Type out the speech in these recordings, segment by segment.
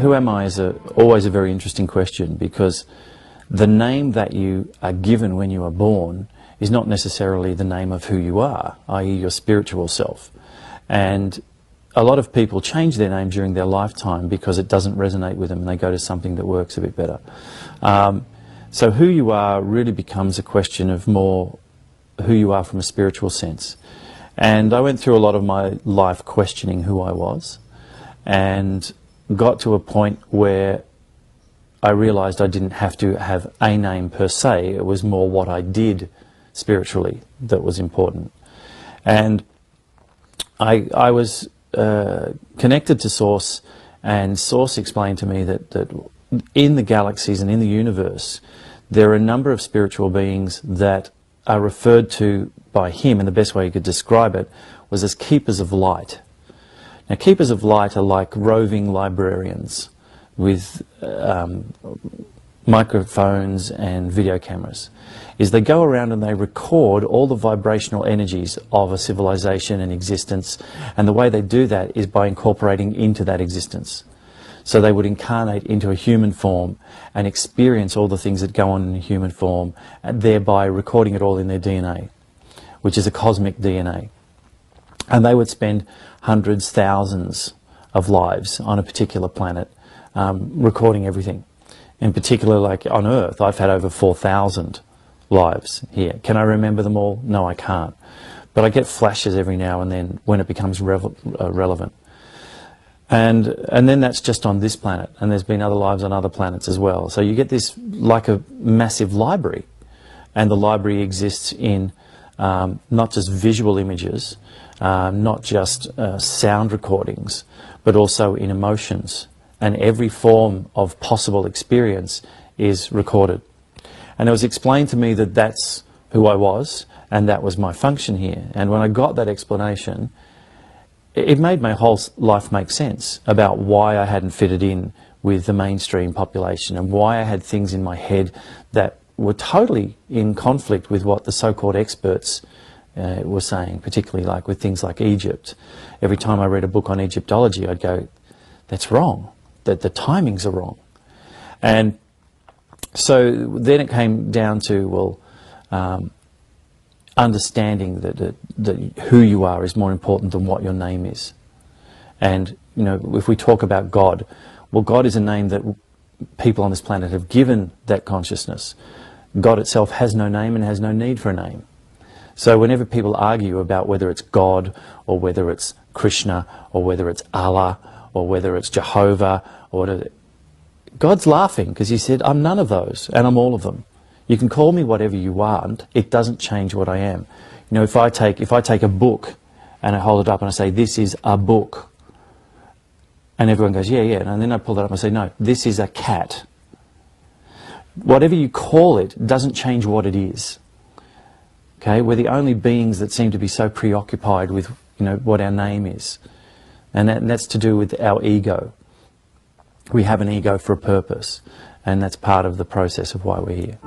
who am I is always a very interesting question, because the name that you are given when you are born is not necessarily the name of who you are, i.e. your spiritual self. And a lot of people change their name during their lifetime because it doesn't resonate with them and they go to something that works a bit better. So who you are really becomes a question of more who you are from a spiritual sense. And I went through a lot of my life questioning who I was, and got to a point where I realized I didn't have to have a name per se. It was more what I did spiritually that was important. And I was connected to Source, and Source explained to me that in the galaxies and in the universe there are a number of spiritual beings that are referred to by him, and the best way he could describe it was as keepers of light. Now, keepers of light are like roving librarians with microphones and video cameras. They go around and they record all the vibrational energies of a civilization and existence, and the way they do that is by incorporating into that existence. So they would incarnate into a human form and experience all the things that go on in a human form, and thereby recording it all in their DNA, which is a cosmic DNA. And they would spend hundreds, thousands of lives on a particular planet, recording everything. In particular, like on Earth, I've had over 4,000 lives here. Can I remember them all? No, I can't. But I get flashes every now and then when it becomes relevant. And then that's just on this planet, and there's been other lives on other planets as well. So you get this like a massive library, and the library exists in not just visual images, not just sound recordings, but also in emotions, and every form of possible experience is recorded. And it was explained to me that that's who I was, and that was my function here. And when I got that explanation, it made my whole life make sense about why I hadn't fitted in with the mainstream population, and why I had things in my head that were totally in conflict with what the so-called experts were saying, particularly like with things like Egypt. Every time I read a book on Egyptology, I'd go, that's wrong, that the timings are wrong. And so then it came down to, well, understanding that who you are is more important than what your name is. And, you know, if we talk about God, well, God is a name that people on this planet have given that consciousness. God itself has no name and has no need for a name. So whenever people argue about whether it's God, or whether it's Krishna, or whether it's Allah, or whether it's Jehovah, or whatever, God's laughing, because he said, I'm none of those, and I'm all of them. You can call me whatever you want, it doesn't change what I am. You know, if I take a book and I hold it up and I say, this is a book, and everyone goes, yeah, yeah, and then I pull it up and I say, no, this is a cat. Whatever you call it doesn't change what it is. Okay, we're the only beings that seem to be so preoccupied with, you know, what our name is. And that's to do with our ego. We have an ego for a purpose, and that's part of the process of why we're here.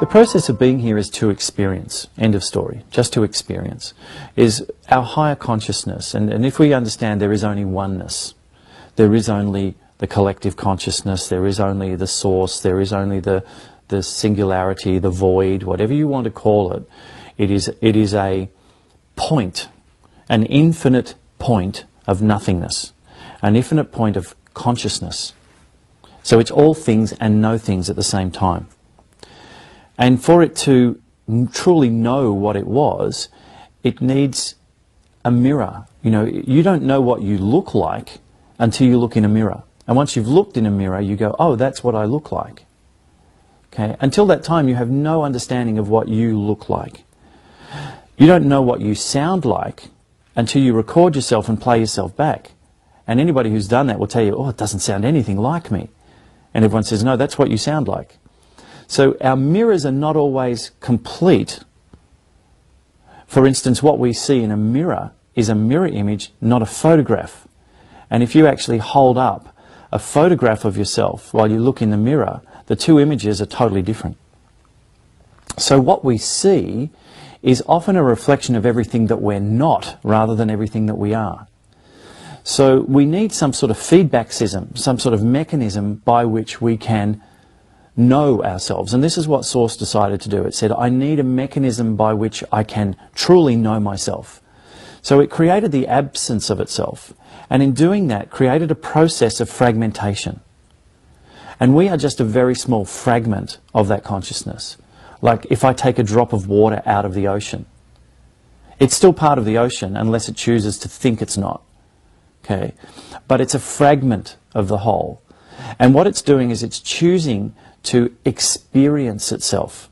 The process of being here is to experience, end of story, just to experience, is our higher consciousness. And if we understand there is only oneness, there is only the collective consciousness, there is only the source, there is only the singularity, the void, whatever you want to call it, it is a point, an infinite point of nothingness, an infinite point of consciousness. So it's all things and no things at the same time. And for it to truly know what it was, it needs a mirror. You know, you don't know what you look like until you look in a mirror. And once you've looked in a mirror, you go, oh, that's what I look like. Okay? Until that time, you have no understanding of what you look like. You don't know what you sound like until you record yourself and play yourself back. And anybody who's done that will tell you, oh, it doesn't sound anything like me. And everyone says, no, that's what you sound like. So our mirrors are not always complete. For instance, what we see in a mirror is a mirror image, not a photograph. And if you actually hold up a photograph of yourself while you look in the mirror, the two images are totally different. So what we see is often a reflection of everything that we're not rather than everything that we are. So we need some sort of feedback system, some sort of mechanism by which we can know ourselves. And this is what Source decided to do. It said, I need a mechanism by which I can truly know myself. So it created the absence of itself. And in doing that, created a process of fragmentation. And we are just a very small fragment of that consciousness. Like if I take a drop of water out of the ocean, it's still part of the ocean unless it chooses to think it's not. Okay? But it's a fragment of the whole. And what it's doing is it's choosing to experience itself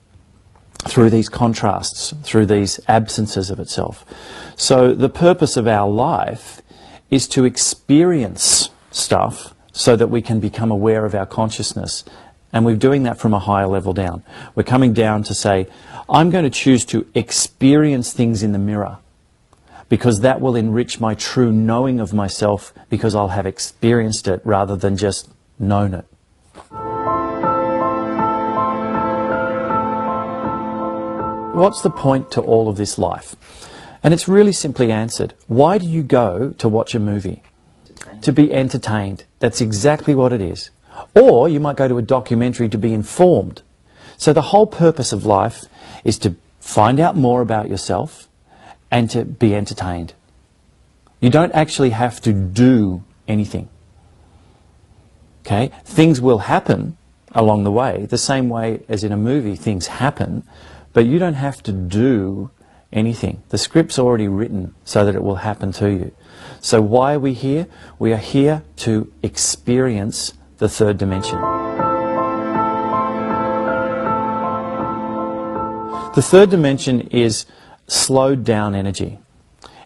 through these contrasts, through these absences of itself. So the purpose of our life is to experience stuff so that we can become aware of our consciousness. And we're doing that from a higher level down. We're coming down to say, I'm going to choose to experience things in the mirror because that will enrich my true knowing of myself because I'll have experienced it rather than just known it. What's the point to all of this life? And it's really simply answered. Why do you go to watch a movie? To be entertained. That's exactly what it is. Or you might go to a documentary to be informed. So the whole purpose of life is to find out more about yourself and to be entertained. You don't actually have to do anything. Okay? Things will happen along the way, the same way as in a movie things happen, but you don't have to do anything. The script's already written so that it will happen to you. So why are we here? We are here to experience the third dimension. The third dimension is slowed down energy.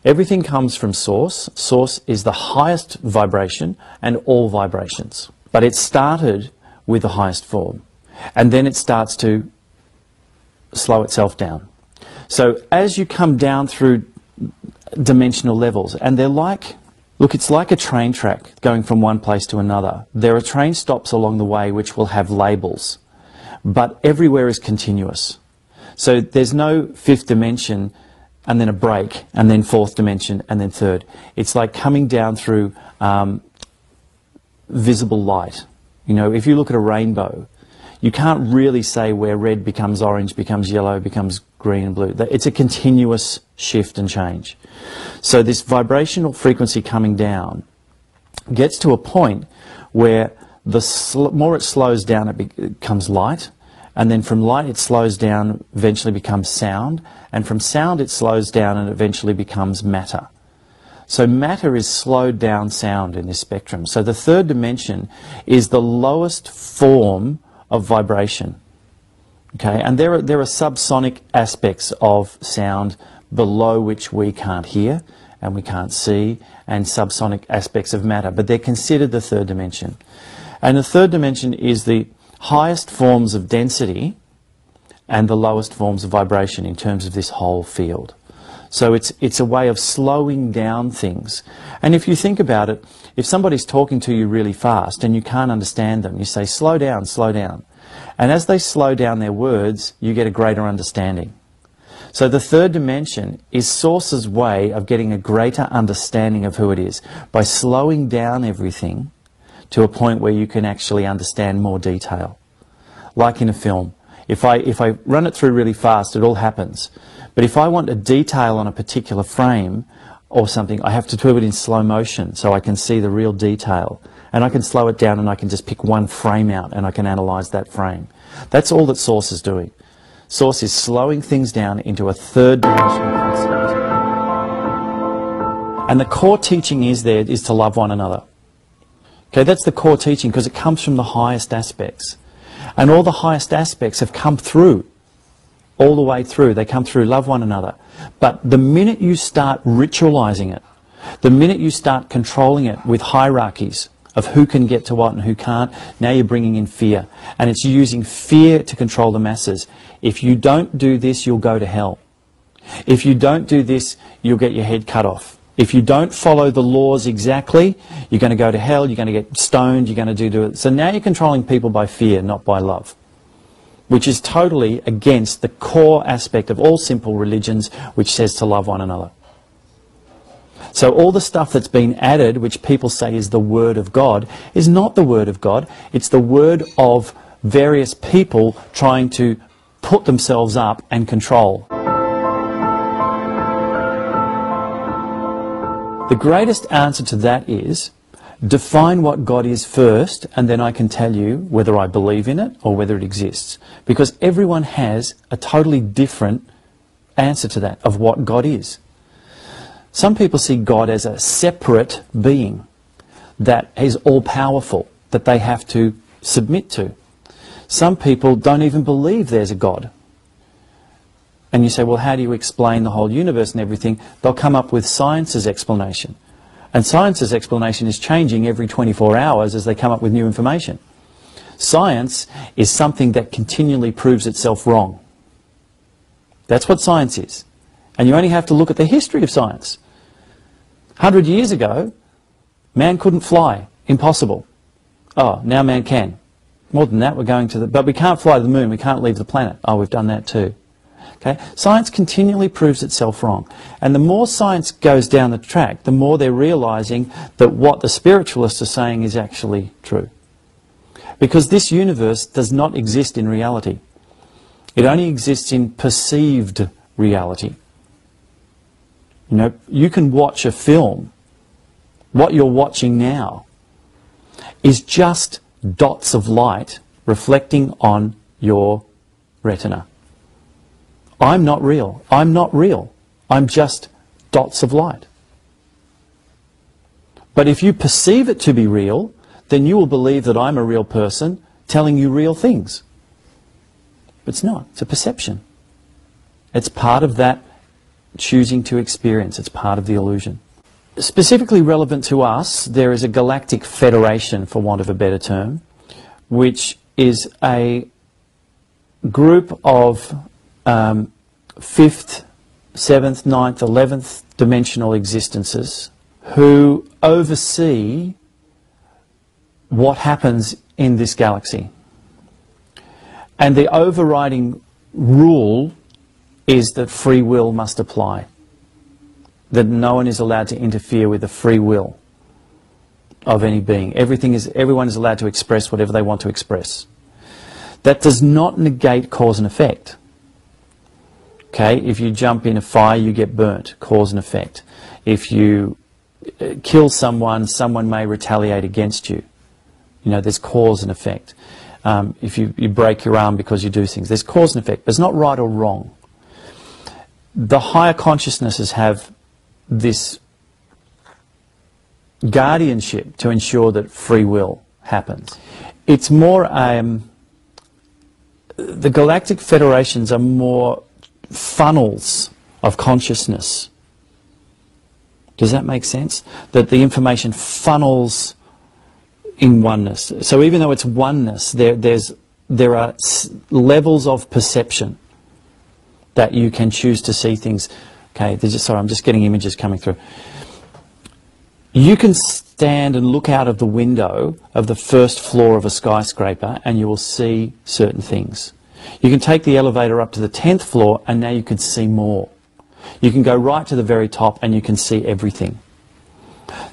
Everything comes from Source. Source is the highest vibration and all vibrations. But it started with the highest form. And then it starts to slow itself down. So as you come down through dimensional levels, and they're like, look, it's like a train track going from one place to another. There are train stops along the way which will have labels, but everywhere is continuous. So there's no fifth dimension and then a break and then fourth dimension and then third. It's like coming down through visible light. You know, if you look at a rainbow, you can't really say where red becomes orange, becomes yellow, becomes green and blue. It's a continuous shift and change. So this vibrational frequency coming down gets to a point where the more it slows down, it becomes light. And then from light it slows down, eventually becomes sound. And from sound it slows down and eventually becomes matter. So matter is slowed down sound in this spectrum. So the third dimension is the lowest form of vibration. Okay, and there are subsonic aspects of sound below which we can't hear and we can't see, and subsonic aspects of matter, but they're considered the third dimension. And the third dimension is the highest forms of density and the lowest forms of vibration in terms of this whole field. So it's a way of slowing down things. And if you think about it, if somebody's talking to you really fast and you can't understand them, you say, slow down, slow down. And as they slow down their words, you get a greater understanding. So the third dimension is Source's way of getting a greater understanding of who it is by slowing down everything to a point where you can actually understand more detail. Like in a film. If I run it through really fast, it all happens. But if I want a detail on a particular frame or something, I have to do it in slow motion so I can see the real detail. And I can slow it down and I can just pick one frame out and I can analyze that frame. That's all that Source is doing. Source is slowing things down into a third dimensional concept. And the core teaching is to love one another. Okay, that's the core teaching because it comes from the highest aspects. And all the highest aspects have come through, all the way through. They come through, love one another. But the minute you start ritualizing it, the minute you start controlling it with hierarchies of who can get to what and who can't, now you're bringing in fear. And it's using fear to control the masses. If you don't do this, you'll go to hell. If you don't do this, you'll get your head cut off. If you don't follow the laws exactly, you're going to go to hell, you're going to get stoned, you're going to do it. So now you're controlling people by fear, not by love. which is totally against the core aspect of all simple religions, which says to love one another. So all the stuff that's been added, which people say is the Word of God, is not the Word of God. It's the word of various people trying to put themselves up and control. The greatest answer to that is, define what God is first, and then I can tell you whether I believe in it or whether it exists. Because everyone has a totally different answer to that, of what God is. Some people see God as a separate being that is all-powerful, that they have to submit to. Some people don't even believe there's a God. And you say, well, how do you explain the whole universe and everything? They'll come up with science's explanation. And science's explanation is changing every 24 hours as they come up with new information. Science is something that continually proves itself wrong. That's what science is. And you only have to look at the history of science. 100 years ago, man couldn't fly. Impossible. Oh, now man can. More than that, we're going to the... But we can't fly to the moon. We can't leave the planet. Oh, we've done that too. Okay? Science continually proves itself wrong. And the more science goes down the track, the more they're realizing that what the spiritualists are saying is actually true. Because this universe does not exist in reality. It only exists in perceived reality. You know, you can watch a film. What you're watching now is just dots of light reflecting on your retina. I'm not real. I'm not real. I'm just dots of light. But if you perceive it to be real, then you will believe that I'm a real person telling you real things. But it's not. It's a perception. It's part of that choosing to experience. It's part of the illusion. Specifically relevant to us, there is a galactic federation, for want of a better term, which is a group of 5th, 7th, 9th, 11th dimensional existences who oversee what happens in this galaxy. And the overriding rule is that free will must apply. That no one is allowed to interfere with the free will of any being. Everyone is allowed to express whatever they want to express. That does not negate cause and effect. Okay, if you jump in a fire, you get burnt, cause and effect. If you kill someone, someone may retaliate against you. You know, there's cause and effect. If you break your arm because you do things, there's cause and effect, but it's not right or wrong. The higher consciousnesses have this guardianship to ensure that free will happens. It's more, the galactic federations are more funnels of consciousness. Does that make sense? That the information funnels in oneness. So even though it's oneness, there are levels of perception that you can choose to see things. Okay, sorry, I'm just getting images coming through. You can stand and look out of the window of the first floor of a skyscraper and you will see certain things. You can take the elevator up to the 10th floor and now you can see more. You can go right to the very top and you can see everything.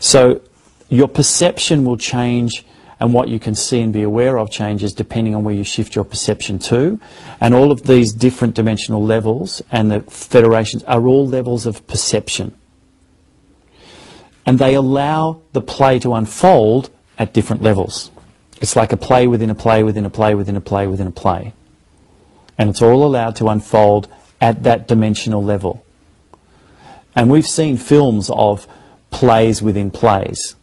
So your perception will change, and what you can see and be aware of changes depending on where you shift your perception to. And all of these different dimensional levels and the federations are all levels of perception. And they allow the play to unfold at different levels. It's like a play within a play within a play within a play within a play. And it's all allowed to unfold at that dimensional level. And we've seen films of plays within plays.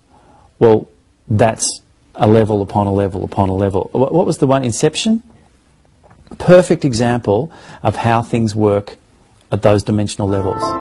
Well, that's a level upon a level upon a level. What was the one? Inception? Perfect example of how things work at those dimensional levels.